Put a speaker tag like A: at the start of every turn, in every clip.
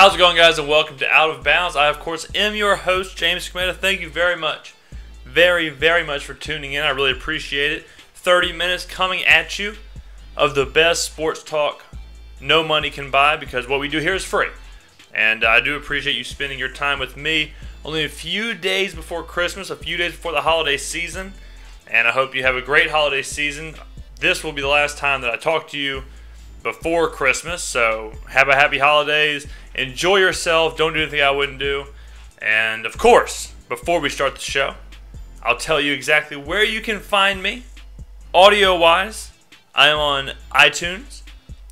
A: How's it going, guys, and welcome to Out of Bounds. I, of course, am your host, James Skrmetta. Thank you very much, very much for tuning in. I really appreciate it. 30 minutes coming at you of the best sports talk no money can buy, because what we do here is free. And I do appreciate you spending your time with me. Only a few days before Christmas, a few days before the holiday season, and I hope you have a great holiday season. This will be the last time that I talk to you before Christmas, so have a happy holidays. Enjoy yourself. Don't do anything I wouldn't do. And, of course, before we start the show, I'll tell you exactly where you can find me. Audio-wise, I am on iTunes.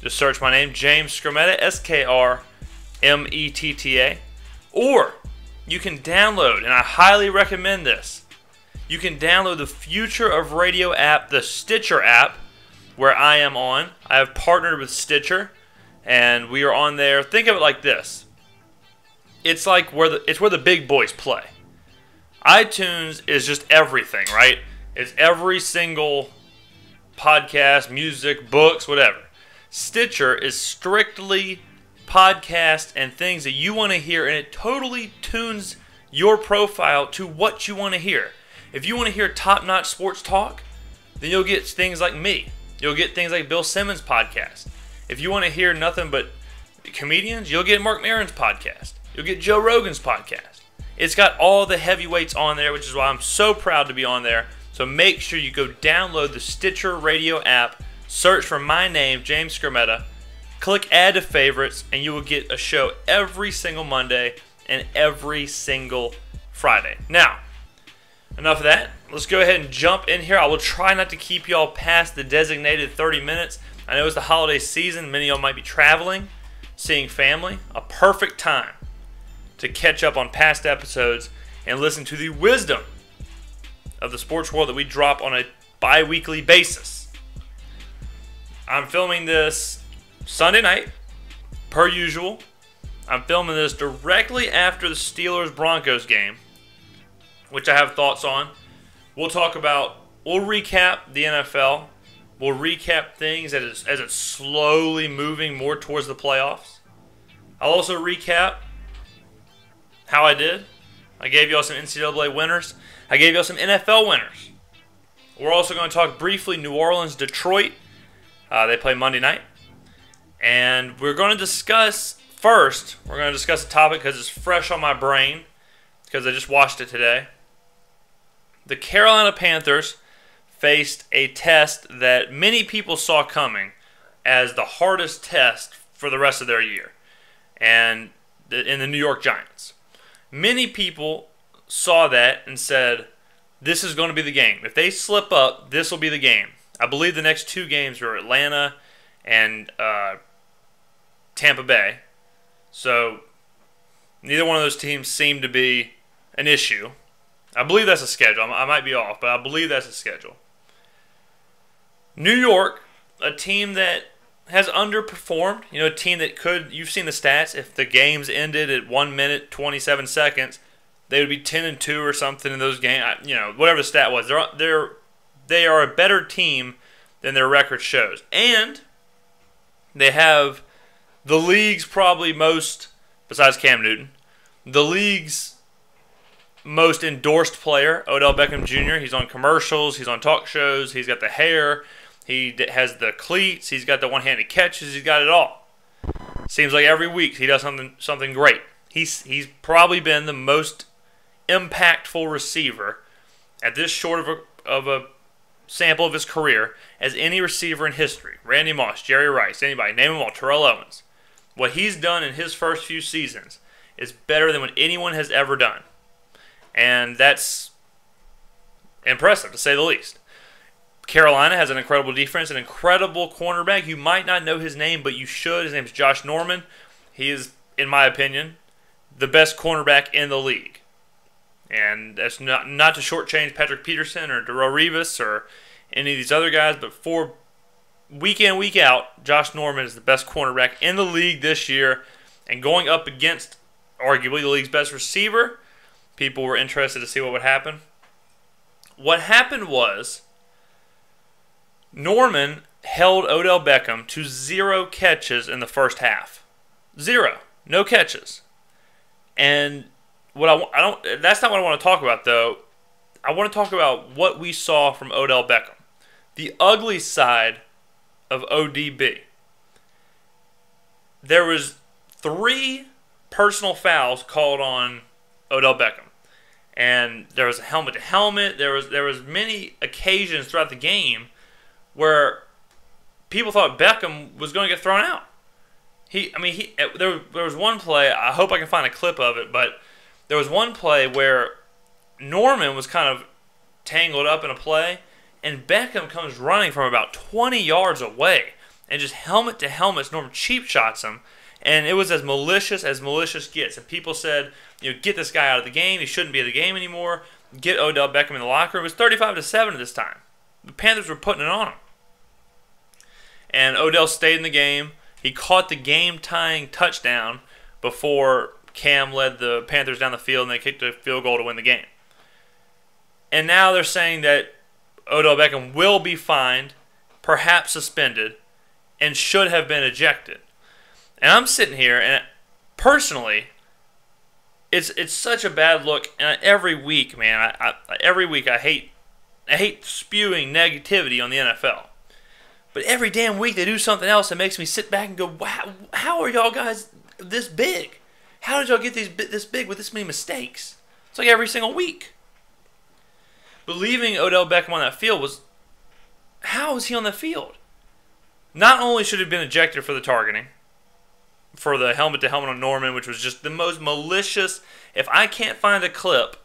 A: Just search my name, James Skrmetta, S-K-R-M-E-T-T-A. Or you can download, and I highly recommend this, you can download the Future of Radio app, the Stitcher app, where I am on. I have partnered with Stitcher, and we are on there. Think of it like this. It's like where the big boys play. iTunes is just everything, right? It's every single podcast, music, books, whatever. Stitcher is strictly podcasts and things that you want to hear, and it totally tunes your profile to what you want to hear. If you want to hear top-notch sports talk, then you'll get things like me. You'll get things like Bill Simmons' podcast. If you want to hear nothing but comedians, you'll get Mark Maron's podcast. You'll get Joe Rogan's podcast. It's got all the heavyweights on there, which is why I'm so proud to be on there. So make sure you go download the Stitcher Radio app, search for my name, James Skrmetta, click Add to Favorites, and you will get a show every single Monday and every single Friday. Now, enough of that. Let's go ahead and jump in here. I will try not to keep y'all past the designated 30 minutes. I know it's the holiday season. Many of y'all might be traveling, seeing family. A perfect time to catch up on past episodes and listen to the wisdom of the sports world that we drop on a bi-weekly basis. I'm filming this Sunday night, per usual. I'm filming this directly after the Steelers-Broncos game, which I have thoughts on. We'll recap the NFL. We'll recap things as it's slowly moving more towards the playoffs. I'll also recap how I did. I gave y'all some NCAA winners. I gave y'all some NFL winners. We're also going to talk briefly New Orleans, Detroit. They play Monday night. And we're going to discuss a topic because it's fresh on my brain, because I just watched it today. The Carolina Panthers faced a test that many people saw coming as the hardest test for the rest of their year, and in the New York Giants. Many people saw that and said, this is going to be the game. If they slip up, this will be the game. I believe the next two games are Atlanta and Tampa Bay. So neither one of those teams seem to be an issue. I believe that's a schedule. I might be off, but I believe that's a schedule. New York, a team that has underperformed. A team that could, you've seen the stats, if the games ended at 1 minute, 27 seconds, they would be 10-2 or something in those games. Whatever the stat was. They are a better team than their record shows. And they have the league's probably most, besides Cam Newton, the league's most endorsed player, Odell Beckham Jr. He's on commercials. He's on talk shows. He's got the hair. He has the cleats. He's got the one-handed catches. He's got it all. Seems like every week he does something great. He's probably been the most impactful receiver at this short of a sample of his career as any receiver in history. Randy Moss, Jerry Rice, anybody, name them all, Terrell Owens. What he's done in his first few seasons is better than what anyone has ever done. And that's impressive, to say the least. Carolina has an incredible defense, an incredible cornerback. You might not know his name, but you should. His name is Josh Norman. He is, in my opinion, the best cornerback in the league. And that's not to shortchange Patrick Peterson or Darrelle Revis or any of these other guys, but for week in, week out, Josh Norman is the best cornerback in the league this year. And going up against arguably the league's best receiver, people were interested to see what would happen. What happened was Norman held Odell Beckham to 0 catches in the first half. 0. No catches. And that's not what I want to talk about, though. I want to talk about what we saw from Odell Beckham. The ugly side of ODB. There was 3 personal fouls called on Odell Beckham. And there was a helmet to helmet. There was many occasions throughout the game where people thought Beckham was going to get thrown out. There was one play, I hope I can find a clip of it, but there was one play where Norman was kind of tangled up in a play, and Beckham comes running from about 20 yards away, and just helmet to helmet, Norman cheap shots him, and it was as malicious gets. And people said, get this guy out of the game. He shouldn't be in the game anymore. Get Odell Beckham in the locker room. It was 35-7 at this time. The Panthers were putting it on him. And Odell stayed in the game. He caught the game-tying touchdown before Cam led the Panthers down the field, and they kicked a field goal to win the game. And now they're saying that Odell Beckham will be fined, perhaps suspended, and should have been ejected. And I'm sitting here, and personally, it's such a bad look. And every week, man, every week I hate spewing negativity on the NFL. But every damn week they do something else that makes me sit back and go, wow, how are y'all guys this big? How did y'all get this big with this many mistakes? It's like every single week. But leaving Odell Beckham on that field how was he on the field? Not only should he have been ejected for the targeting, for the helmet-to-helmet on Norman, which was just the most malicious. If I can't find a clip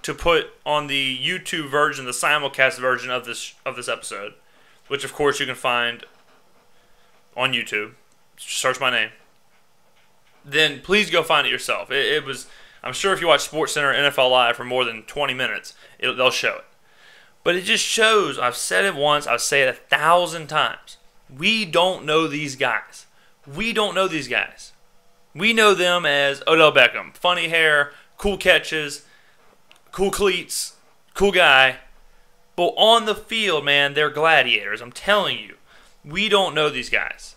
A: to put on the YouTube version, the simulcast version of this episode, which of course you can find on YouTube, search my name, then please go find it yourself. It was, I'm sure if you watch SportsCenter or NFL Live for more than 20 minutes, they'll show it. But it just shows, I've said it once, I'll say it 1,000 times. We don't know these guys. We don't know these guys. We know them as Odell Beckham. Funny hair, cool catches, cool cleats, cool guy. But on the field, man, they're gladiators. I'm telling you. We don't know these guys.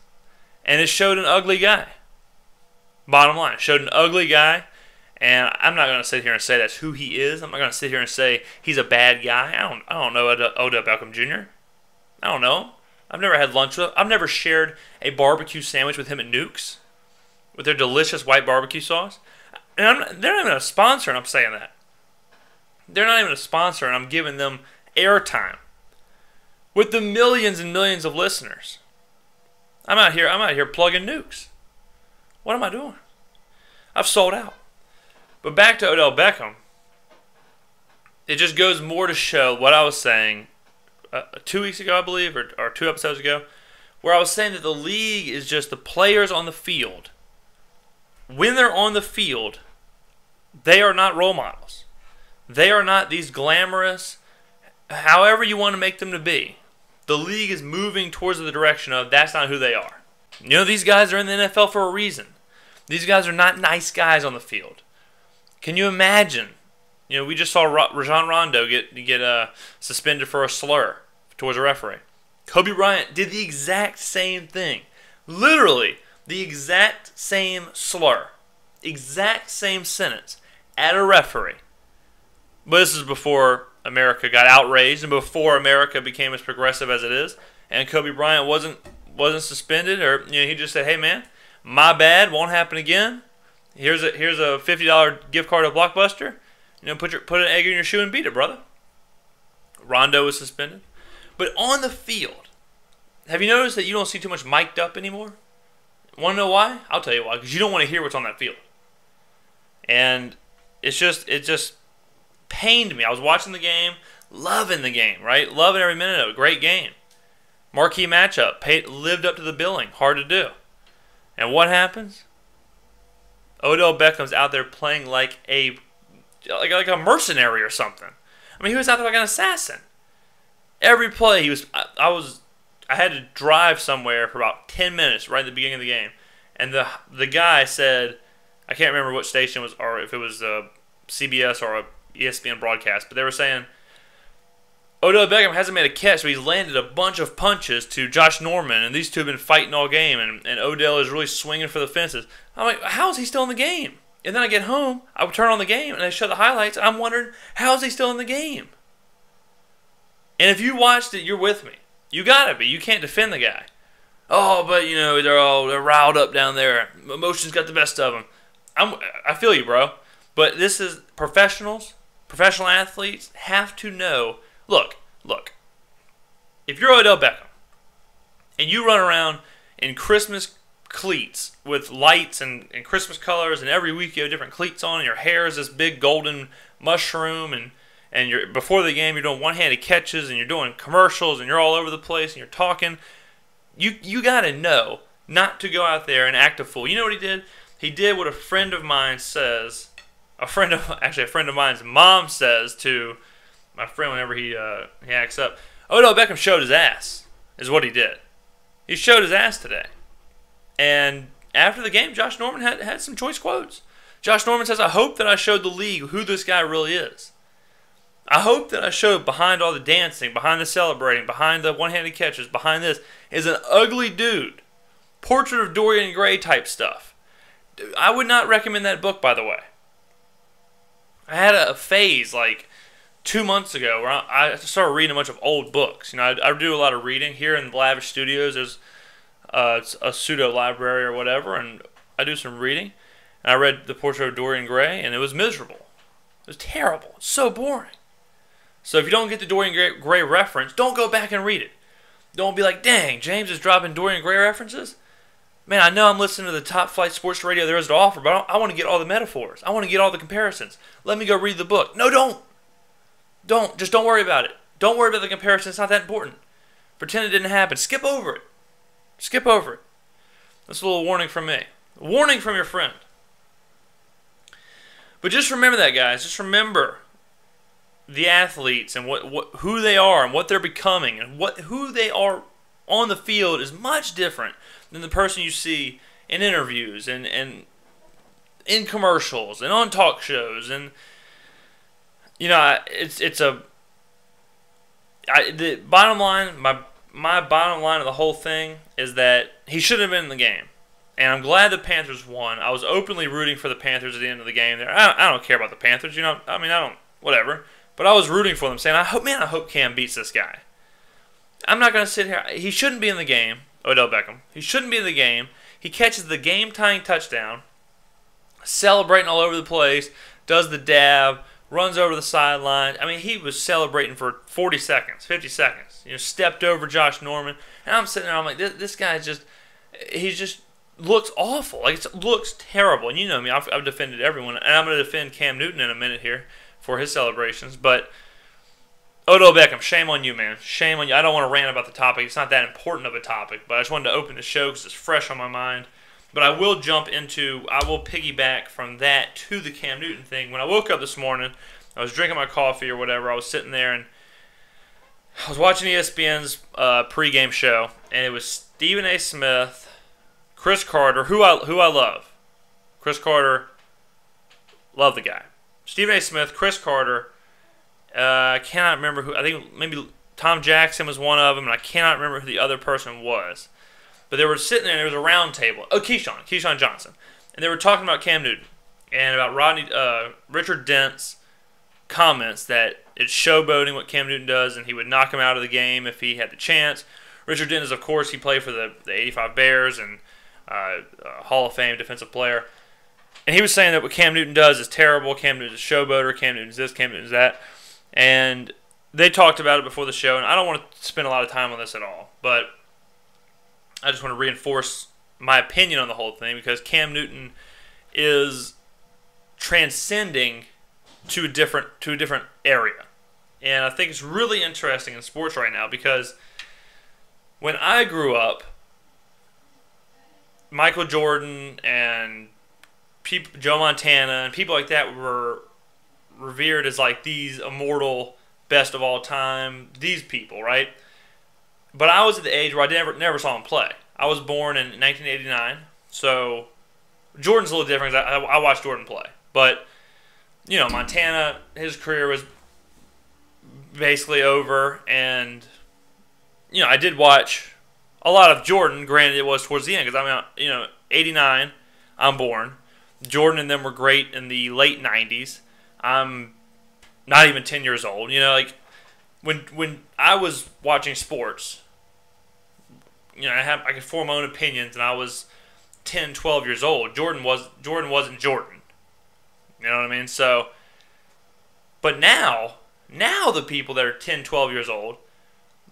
A: And it showed an ugly guy. Bottom line, it showed an ugly guy. And I'm not going to sit here and say that's who he is. I'm not going to sit here and say he's a bad guy. I don't know Odell Beckham Jr. I don't know. I've never had lunch with him. I've never shared a barbecue sandwich with him at Nuke's with their delicious white barbecue sauce. And they're not even a sponsor, and I'm saying that. They're not even a sponsor, and I'm giving them airtime with the millions and millions of listeners. I'm out here plugging Nukes. What am I doing? I've sold out. But back to Odell Beckham. It just goes more to show what I was saying 2 weeks ago, I believe, or 2 episodes ago, where I was saying that the league is just the players on the field. When they're on the field, they are not role models. They are not these glamorous, however you want to make them to be. The league is moving towards the direction of that's not who they are. These guys are in the NFL for a reason. These guys are not nice guys on the field. Can you imagine? We just saw Rajon Rondo get suspended for a slur towards a referee. Kobe Bryant did the exact same thing. Literally, the exact same slur. Exact same sentence at a referee. But this is before America got outraged and before America became as progressive as it is. And Kobe Bryant wasn't suspended, or he just said, "Hey man, my bad, won't happen again. Here's a $50 gift card to Blockbuster. Put an egg in your shoe and beat it, brother." Rondo was suspended. But on the field, have you noticed that you don't see too much mic'd up anymore? Want to know why? I'll tell you why. Because you don't want to hear what's on that field. And it just pained me. I was watching the game, loving the game, right? Loving every minute of it. Great game. Marquee matchup. Lived up to the billing. Hard to do. And what happens? Odell Beckham's out there playing like a mercenary or something. He was out there like an assassin. Every play I had to drive somewhere for about 10 minutes right at the beginning of the game. And the guy said, I can't remember what station it was, or if it was CBS or a ESPN broadcast, but they were saying, Odell Beckham hasn't made a catch, but he's landed a bunch of punches to Josh Norman, and these two have been fighting all game, and Odell is really swinging for the fences. I'm like, how is he still in the game? And then I get home, I would turn on the game, and I show the highlights, and I'm wondering, how is he still in the game? And if you watched it, you're with me. You gotta be. You can't defend the guy. Oh, but they're riled up down there. Emotions got the best of them. I feel you, bro. But this is professionals. Professional athletes have to know. Look. If you're Odell Beckham and you run around in Christmas cleats with lights and Christmas colors, and every week you have different cleats on, and your hair is this big golden mushroom, and you're before the game you're doing one-handed catches, and you're doing commercials, and you're all over the place, and you're talking. You got to know not to go out there and act a fool. You know what he did? He did what a friend of mine says. A friend of mine's mom says to my friend whenever he acts up. Odell Beckham showed his ass, is what he did. He showed his ass today. And after the game, Josh Norman had some choice quotes. Josh Norman says, I hope that I showed the league who this guy really is. I hope that I showed behind all the dancing, behind the celebrating, behind the one-handed catches, behind this, is an ugly dude. Portrait of Dorian Gray type stuff. I would not recommend that book, by the way. I had a phase like 2 months ago where I started reading a bunch of old books. I do a lot of reading here in the lavish studios. There's a pseudo library or whatever, and I do some reading. And I read The Portrait of Dorian Gray, and it was miserable. It was terrible. It's so boring. So if you don't get the Dorian Gray reference, don't go back and read it. Don't be like, dang, James is dropping Dorian Gray references. Man, I know I'm listening to the top flight sports radio there is to offer, but I want to get all the metaphors. I want to get all the comparisons. Let me go read the book. No, don't. Just don't worry about it. Don't worry about the comparison. It's not that important. Pretend it didn't happen. Skip over it. Skip over it. That's a little warning from me. A warning from your friend. But just remember that, guys. Just remember the athletes and who they are and what they're becoming, and who they are on the field is much different than the person you see in interviews and in commercials and on talk shows. And the bottom line, my bottom line of the whole thing is that he should have been in the game. And I'm glad the Panthers won. I was openly rooting for the Panthers at the end of the game there. I don't care about the Panthers, whatever. But I was rooting for them, saying, I hope Cam beats this guy. I'm not going to sit here. He shouldn't be in the game, Odell Beckham. He shouldn't be in the game. He catches the game-tying touchdown, celebrating all over the place, does the dab, runs over the sideline. I mean, he was celebrating for 40 seconds, 50 seconds. Stepped over Josh Norman. And I'm sitting there, I'm like, this guy he just looks awful. Like, it looks terrible. And you know me, I've defended everyone. And I'm going to defend Cam Newton in a minute here for his celebrations. But Odell Beckham, shame on you, man. Shame on you. I don't want to rant about the topic. It's not that important of a topic, but I just wanted to open the show because it's fresh on my mind. But I will piggyback from that to the Cam Newton thing. When I woke up this morning, I was drinking my coffee or whatever. I was sitting there and I was watching ESPN's pregame show, and it was Stephen A. Smith, Chris Carter, who I love. Chris Carter, love the guy. Stephen A. Smith, Chris Carter. I cannot remember who. I think maybe Tom Jackson was one of them, and I cannot remember who the other person was. But they were sitting there, and there was a round table. Oh, Keyshawn Johnson. And they were talking about Cam Newton and about Richard Dent's comments that it's showboating what Cam Newton does, and he would knock him out of the game if he had the chance. Richard Dent is, of course, he played for the 85 Bears and Hall of Fame defensive player. And he was saying that what Cam Newton does is terrible. Cam Newton is a showboater. Cam Newton is this. Cam Newton is that. And they talked about it before the show, and I don't want to spend a lot of time on this at all. But I just want to reinforce my opinion on the whole thing because Cam Newton is transcending to a different area. And I think it's really interesting in sports right now because when I grew up, Michael Jordan and Joe Montana and people like that were revered as like these immortal best of all time, these people, right? But I was at the age where I never saw him play. I was born in 1989, so Jordan's a little different because I watched Jordan play. But, Montana, his career was basically over. And, I did watch a lot of Jordan. Granted, it was towards the end because 89, I'm born. Jordan and them were great in the late 90s. I'm not even 10 years old. When I was watching sports, I could form my own opinions, and I was 10, 12 years old. Jordan wasn't Jordan. You know what I mean? So, but now the people that are 10, 12 years old,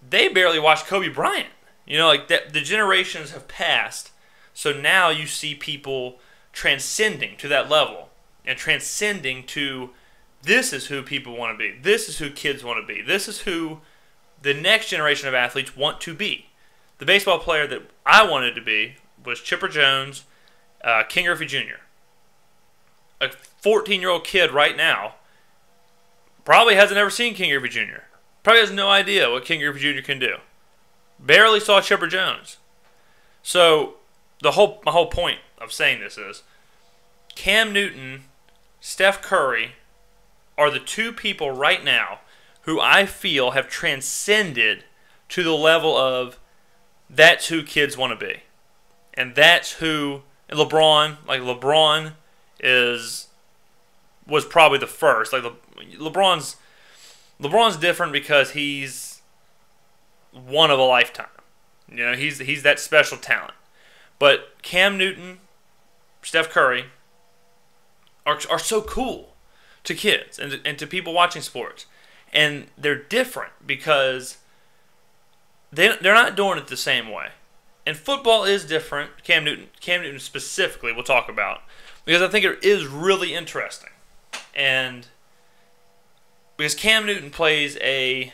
A: they barely watch Kobe Bryant. The generations have passed, so now you see people transcending to that level and transcending to this is who people want to be. This is who kids want to be. This is who the next generation of athletes want to be. The baseball player that I wanted to be was Chipper Jones, King Griffey Jr. A 14-year-old kid right now probably hasn't ever seen King Griffey Jr. Probably has no idea what King Griffey Jr. can do. Barely saw Chipper Jones. So my whole point of saying this is Cam Newton, Steph Curry are the two people right now who I feel have transcended to the level of that's who kids want to be. And that's who LeBron was probably the first. LeBron's different because he's one of a lifetime. He's that special talent. But Cam Newton, Steph Curry are so cool to kids and to people watching sports. And they're different because they're not doing it the same way. And football is different. Cam Newton specifically we'll talk about because I think it is really interesting. And because Cam Newton plays this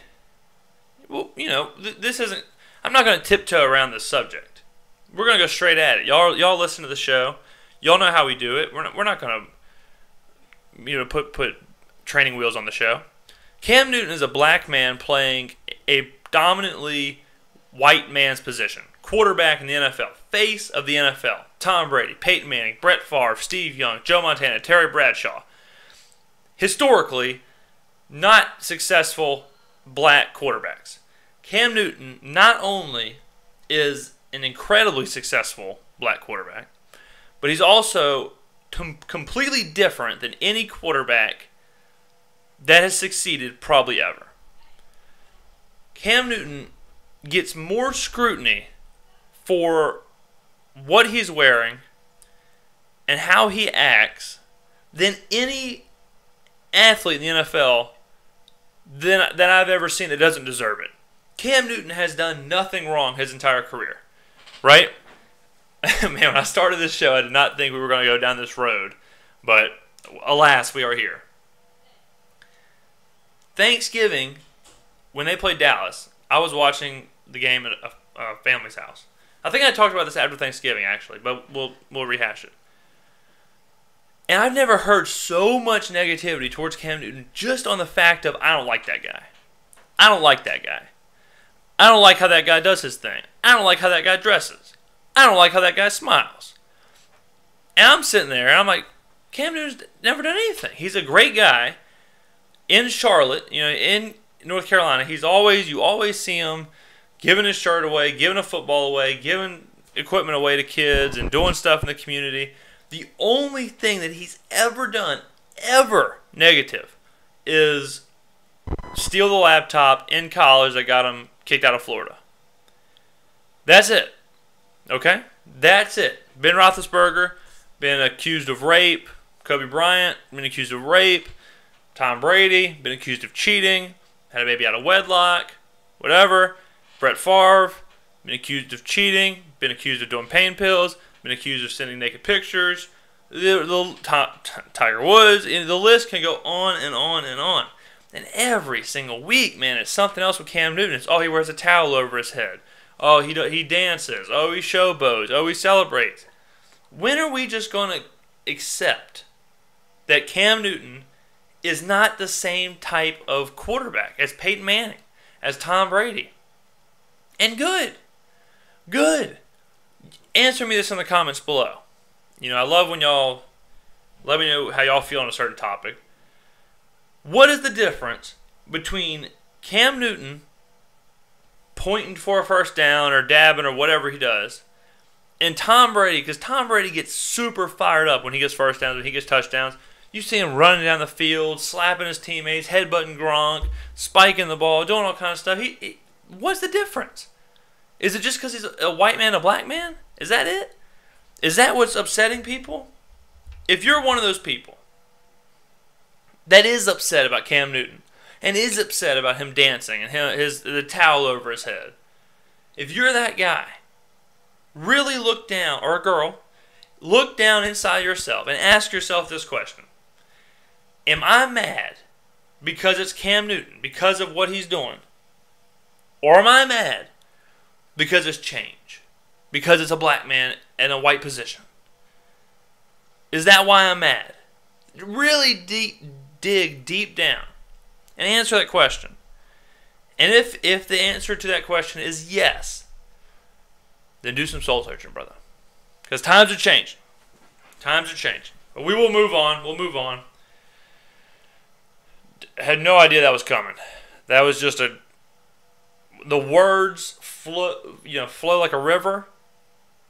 A: isn't, I'm not going to tiptoe around this subject. We're going to go straight at it. Y'all listen to the show. Y'all know how we do it. We're not going to put training wheels on the show. Cam Newton is a black man playing a dominantly white man's position. Quarterback in the NFL. Face of the NFL. Tom Brady, Peyton Manning, Brett Favre, Steve Young, Joe Montana, Terry Bradshaw. Historically, not successful black quarterbacks. Cam Newton not only is an incredibly successful black quarterback, but he's also completely different than any quarterback that has succeeded probably ever. Cam Newton gets more scrutiny for what he's wearing and how he acts than any athlete in the NFL that I've ever seen that doesn't deserve it. Cam Newton has done nothing wrong his entire career, right? Man, when I started this show, I did not think we were going to go down this road, but alas, we are here. Thanksgiving, when they played Dallas, I was watching the game at a family's house. I think I talked about this after Thanksgiving, actually, but we'll rehash it. And I've never heard so much negativity towards Cam Newton just on the fact of I don't like that guy. I don't like that guy. I don't like how that guy does his thing. I don't like how that guy dresses. I don't like how that guy smiles. And I'm sitting there, and I'm like, Cam Newton's never done anything. He's a great guy in Charlotte, in North Carolina. You always see him giving his shirt away, giving a football away, giving equipment away to kids, and doing stuff in the community. The only thing that he's ever done, ever negative, is steal the laptop in college that got him kicked out of Florida. That's it. Okay? That's it. Ben Roethlisberger, been accused of rape. Kobe Bryant, been accused of rape. Tom Brady, been accused of cheating. Had a baby out of wedlock. Whatever. Brett Favre, been accused of cheating. Been accused of doing pain pills. Been accused of sending naked pictures. Tiger Woods. The list can go on and on and on. And every single week, man, it's something else with Cam Newton. It's, he wears a towel over his head. Oh, he dances. Oh, he showboats. Oh, he celebrates. When are we just going to accept that Cam Newton is not the same type of quarterback as Peyton Manning, as Tom Brady? And good. Answer me this in the comments below. I love when y'all let me know how y'all feel on a certain topic. What is the difference between Cam Newton pointing for a first down or dabbing or whatever he does, and Tom Brady, because Tom Brady gets super fired up when he gets first downs, when he gets touchdowns. You see him running down the field, slapping his teammates, headbutting Gronk, spiking the ball, doing all kinds of stuff. What's the difference? Is it just because he's a white man, a black man? Is that it? Is that what's upsetting people? If you're one of those people that is upset about Cam Newton and is upset about him dancing and the towel over his head, if you're that guy, really look down, or a girl, look down inside yourself and ask yourself this question. Am I mad because it's Cam Newton, because of what he's doing? Or am I mad because it's change? Because it's a black man in a white position? Is that why I'm mad? Really dig deep down and answer that question. And if the answer to that question is yes, then do some soul searching, brother. Because times are changing. Times are changing. But we will move on. We'll move on. Had no idea that was coming. That was just the words flow like a river,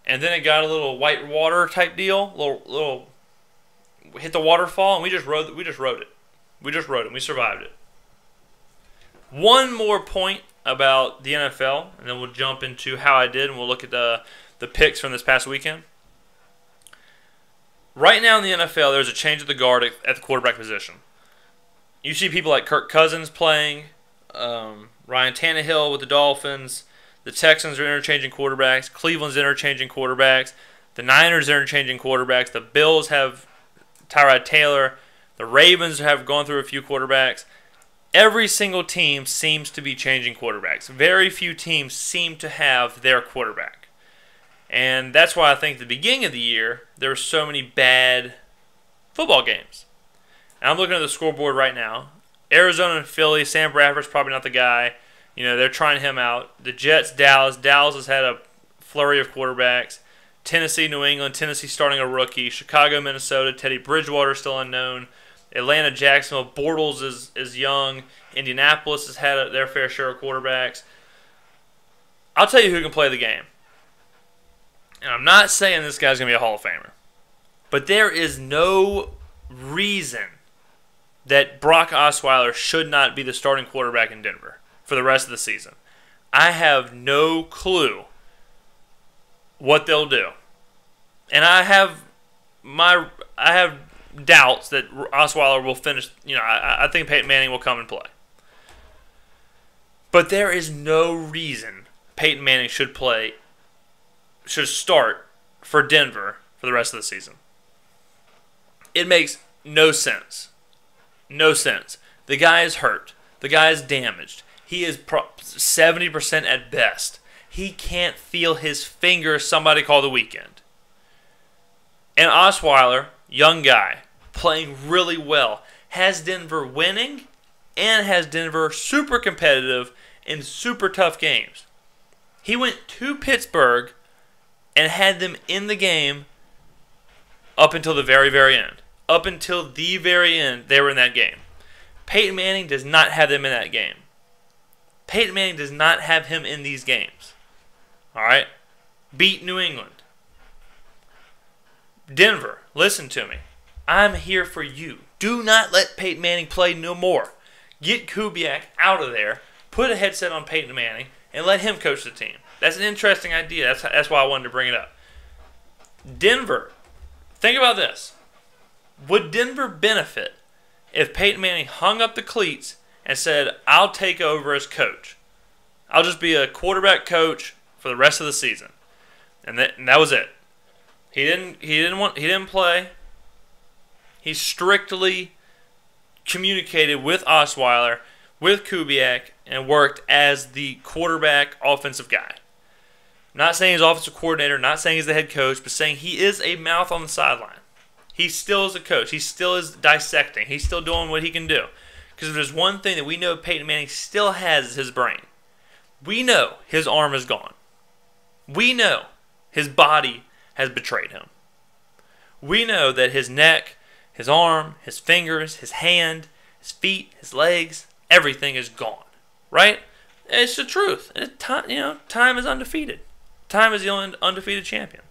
A: and then it got a little white water type deal, little hit the waterfall, and we just rode it. We just rode it. We survived it. One more point about the NFL, and then we'll jump into how I did, and we'll look at the picks from this past weekend. Right now in the NFL, there's a change of the guard at the quarterback position. You see people like Kirk Cousins playing, Ryan Tannehill with the Dolphins. The Texans are interchanging quarterbacks. Cleveland's interchanging quarterbacks. The Niners are interchanging quarterbacks. The Bills have Tyrod Taylor. The Ravens have gone through a few quarterbacks. Every single team seems to be changing quarterbacks. Very few teams seem to have their quarterback. And that's why I think at the beginning of the year, there were so many bad football games. And I'm looking at the scoreboard right now. Arizona and Philly, Sam Bradford's probably not the guy. They're trying him out. The Jets, Dallas. Dallas has had a flurry of quarterbacks. Tennessee, New England. Tennessee starting a rookie. Chicago, Minnesota. Teddy Bridgewater still unknown. Atlanta, Jacksonville. Bortles is young. Indianapolis has had their fair share of quarterbacks. I'll tell you who can play the game. And I'm not saying this guy's going to be a Hall of Famer. But there is no reason that Brock Osweiler should not be the starting quarterback in Denver for the rest of the season. I have no clue what they'll do. And I have doubts that Osweiler will finish. I think Peyton Manning will come and play. But there is no reason Peyton Manning should start for Denver for the rest of the season. It makes no sense. No sense. The guy is hurt. The guy is damaged. He is 70% at best. He can't feel his fingers, somebody call the weekend. And Osweiler, young guy, playing really well, has Denver winning and has Denver super competitive in super tough games. He went to Pittsburgh and had them in the game up until the very, very end. Up until the very end, they were in that game. Peyton Manning does not have them in that game. Peyton Manning does not have him in these games. All right? Beat New England. Denver, listen to me. I'm here for you. Do not let Peyton Manning play no more. Get Kubiak out of there. Put a headset on Peyton Manning and let him coach the team. That's an interesting idea. That's why I wanted to bring it up. Denver, think about this. Would Denver benefit if Peyton Manning hung up the cleats and said, I'll take over as coach? I'll just be a quarterback coach for the rest of the season. And that was it. He didn't play. He strictly communicated with Osweiler, with Kubiak, and worked as the quarterback offensive guy. Not saying he's offensive coordinator, not saying he's the head coach, but saying he is a mouth on the sideline. He still is a coach. He still is dissecting. He's still doing what he can do. Because if there's one thing that we know Peyton Manning still has is his brain. We know his arm is gone. We know his body has betrayed him. We know that his neck, his arm, his fingers, his hand, his feet, his legs, everything is gone. right? It's the truth. Time is undefeated. Time is the only undefeated champion.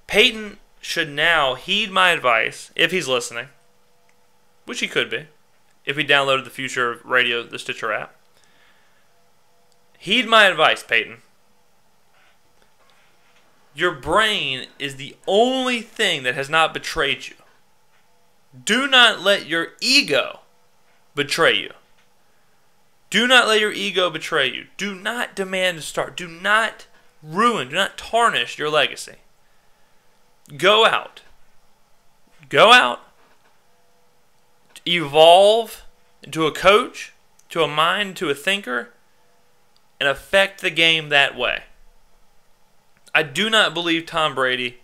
A: Peyton should now heed my advice, if he's listening, which he could be, if he downloaded the Future Radio, the Stitcher app. Heed my advice, Peyton. Your brain is the only thing that has not betrayed you. Do not let your ego betray you. Do not let your ego betray you. Do not demand to start. Do not ruin, do not tarnish your legacy. Go out. Go out. Evolve into a coach, to a mind, to a thinker, and affect the game that way. I do not believe Tom Brady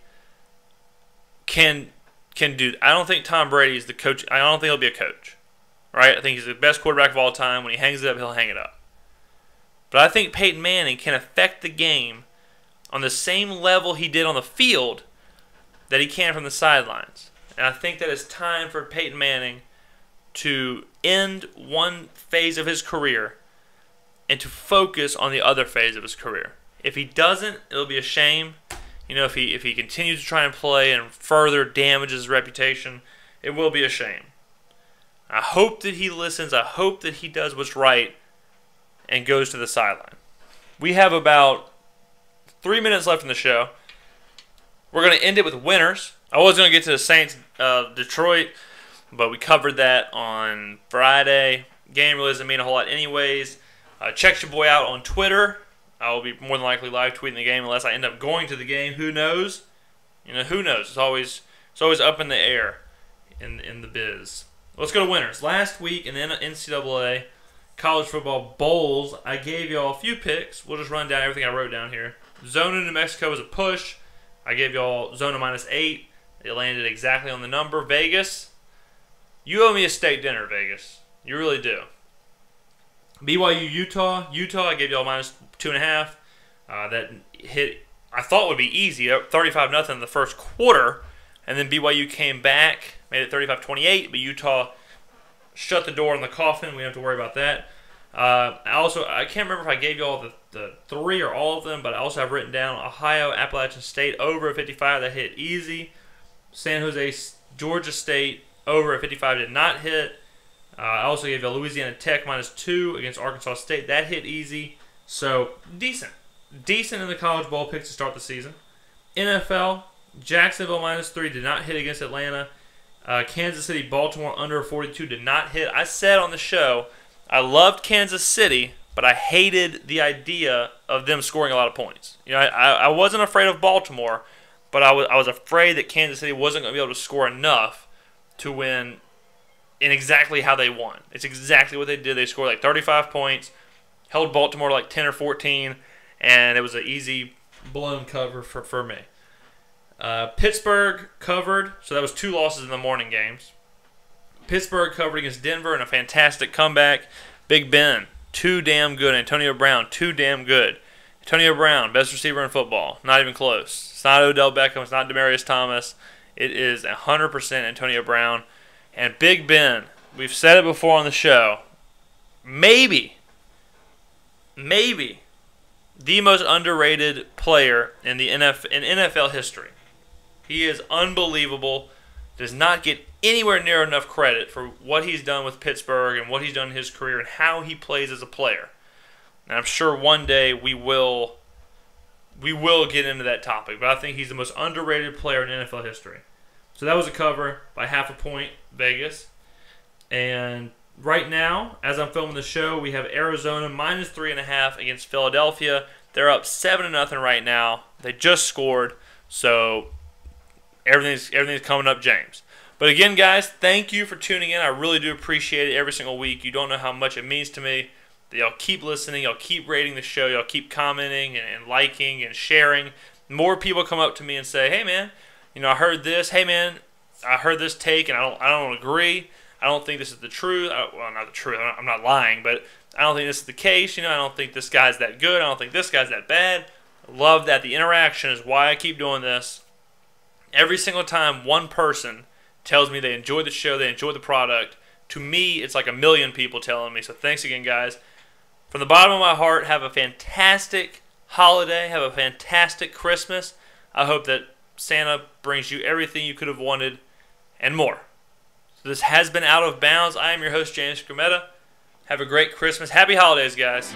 A: can do. I don't think Tom Brady is the coach. I don't think he'll be a coach. Right? I think he's the best quarterback of all time. When he hangs it up, he'll hang it up. But I think Peyton Manning can affect the game on the same level he did on the field that he can from the sidelines. And I think that it's time for Peyton Manning to end one phase of his career and to focus on the other phase of his career. If he doesn't, it'll be a shame. If he continues to try and play and further damages his reputation, it will be a shame. I hope that he listens. I hope that he does what's right and goes to the sideline. We have about 3 minutes left in the show. We're going to end it with winners. I was going to get to the Saints Detroit, but we covered that on Friday. Game really doesn't mean a whole lot anyways. Check your boy out on Twitter. I will be more than likely live tweeting the game unless I end up going to the game. Who knows? Who knows? It's always up in the air in the biz. Let's go to winners. Last week in the NCAA college football bowls, I gave y'all a few picks. We'll just run down everything I wrote down here. Zona, New Mexico was a push. I gave y'all Zona -8. It landed exactly on the number. Vegas, you owe me a steak dinner, Vegas. You really do. BYU, Utah, I gave y'all -2.5. That hit, I thought would be easy. 35-0 in the first quarter. And then BYU came back, made it 35-28, but Utah shut the door on the coffin. We don't have to worry about that. I can't remember if I gave you all the three or all of them, but I also have written down Ohio, Appalachian State over at 55. That hit easy. San Jose, Georgia State over at 55 did not hit. I also gave you Louisiana Tech -2 against Arkansas State. That hit easy. So, decent. Decent in the College Bowl picks to start the season. NFL, Jacksonville -3 did not hit against Atlanta. Kansas City, Baltimore under 42 did not hit. I said on the show, I loved Kansas City, but I hated the idea of them scoring a lot of points. I wasn't afraid of Baltimore, but I was afraid that Kansas City wasn't going to be able to score enough to win in exactly how they won. It's exactly what they did. They scored like 35 points, held Baltimore to like 10 or 14, and it was an easy blown cover for me. Pittsburgh covered, so that was 2 losses in the morning games. Pittsburgh covered against Denver in a fantastic comeback. Big Ben, too damn good. Antonio Brown, too damn good. Antonio Brown, best receiver in football. Not even close. It's not Odell Beckham. It's not Demaryius Thomas. It is 100% Antonio Brown. And Big Ben, we've said it before on the show, maybe the most underrated player in the NFL history. He is unbelievable. Does not get anywhere near enough credit for what he's done with Pittsburgh and what he's done in his career and how he plays as a player. And I'm sure one day we will get into that topic, but I think he's the most underrated player in NFL history. So that was a cover by 0.5 point, Vegas. And right now, as I'm filming the show, we have Arizona -3.5 against Philadelphia. They're up 7-0 right now. They just scored, so everything's coming up, James. But again, guys, thank you for tuning in. I really do appreciate it every single week. You don't know how much it means to me that y'all keep listening, y'all keep rating the show, y'all keep commenting and liking and sharing. More people come up to me and say, "Hey, man, I heard this. Hey, man, I heard this take, and I don't agree. I don't think this is the truth. Well, not the truth. I'm not lying, but I don't think this is the case. I don't think this guy's that good. I don't think this guy's that bad." I love that. The interaction is why I keep doing this. Every single time one person tells me they enjoy the show, they enjoy the product, to me, it's like a million people telling me. So thanks again, guys. From the bottom of my heart, have a fantastic holiday. Have a fantastic Christmas. I hope that Santa brings you everything you could have wanted and more. So this has been Out of Bounds. I am your host, James Skrmetta. Have a great Christmas. Happy holidays, guys.